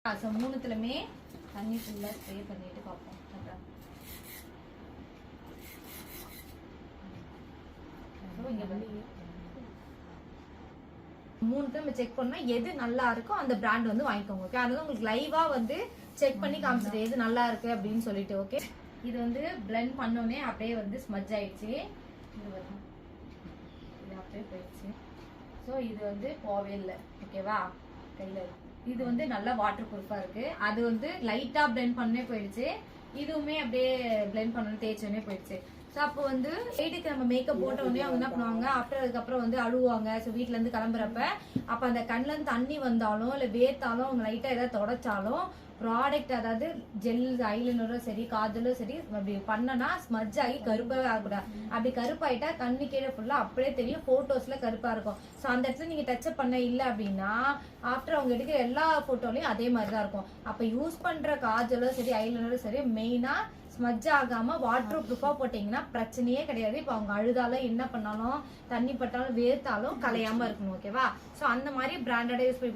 மூணுத்துலயுமே தண்ணி ஃபுல்லா ஸ்ப்ரே பண்ணிட்டு பார்ப்போம். மூணுத்தையும் நம்ம செக் பண்ணா எது நல்லா இருக்கோ அந்த பிராண்ட் வந்து வாங்கிக்கோங்க. ஓகே, அது உங்களுக்கு லைவா வந்து செக் பண்ணி காமிச்சிட்டு எது நல்லா இருக்கு அப்படின்னு சொல்லிட்டு. ஓகே, இது வந்து பிளெண்ட் பண்ணோடனே அப்படியே வந்து ஸ்மஜ் ஆயிடுச்சு. இது அப்படியே போயிடுச்சு. ஸோ இது வந்து போவே இல்லை. ஓகேவா, கையில இது வந்து நல்லா வாட்டர் ப்ரூஃபா இருக்கு. அது வந்து லைட்டா பிளெண்ட் பண்ணே போயிடுச்சு. இதுவுமே அப்படியே பிளெண்ட் பண்ணணும் தேய்ச்சோடனே போயிடுச்சு. ஸோ அப்போ வந்து எயிட்டுக்கு நம்ம மேக்கப் போட்ட உடனே அவங்க என்ன பண்ணுவாங்க, ஆஃப்டர் அதுக்கப்புறம் வந்து அழுவாங்க. ஸோ வீட்டுல இருந்து கிளம்புறப்ப அப்ப அந்த கண்ணுல இருந்து தண்ணி வந்தாலும் இல்ல வேத்தாலும் அவங்க லைட்டா ஏதாவது தொடச்சாலும் ப்ராடக்ட், அதாவது ஜெல் ஐலைனரும் சரி காஜலும் சரி அப்படி பண்ணனா ஸ்மஜ் ஆகி கருப்பாவே ஆகக்கூடாது. அப்படி கருப்பாயிட்டா கண்ணு கீழே ஃபுல்லா அப்படியே தெரியும், போட்டோஸ்ல கருப்பா இருக்கும். ஸோ அந்த இடத்துல நீங்க டச்சப் பண்ண இல்லை அப்படின்னா ஆஃப்டர் அவங்க எடுக்கிற எல்லா போட்டோலையும் அதே மாதிரிதான் இருக்கும். அப்ப யூஸ் பண்ற காஜலும் சரி ஐலைனரும் சரி மெயினா ஸ்மஜ் ஆகாம வாட்டர் ப்ரூஃபா போட்டீங்கன்னா பிரச்சனையே கிடையாது. இப்ப அவங்க அழுதாலும் என்ன பண்ணாலும் தண்ணி பட்டாலும் வேர்த்தாலும் கலையாம இருக்கணும். ஓகேவா, சோ அந்த மாதிரி பிராண்டடா யூஸ் பண்ணி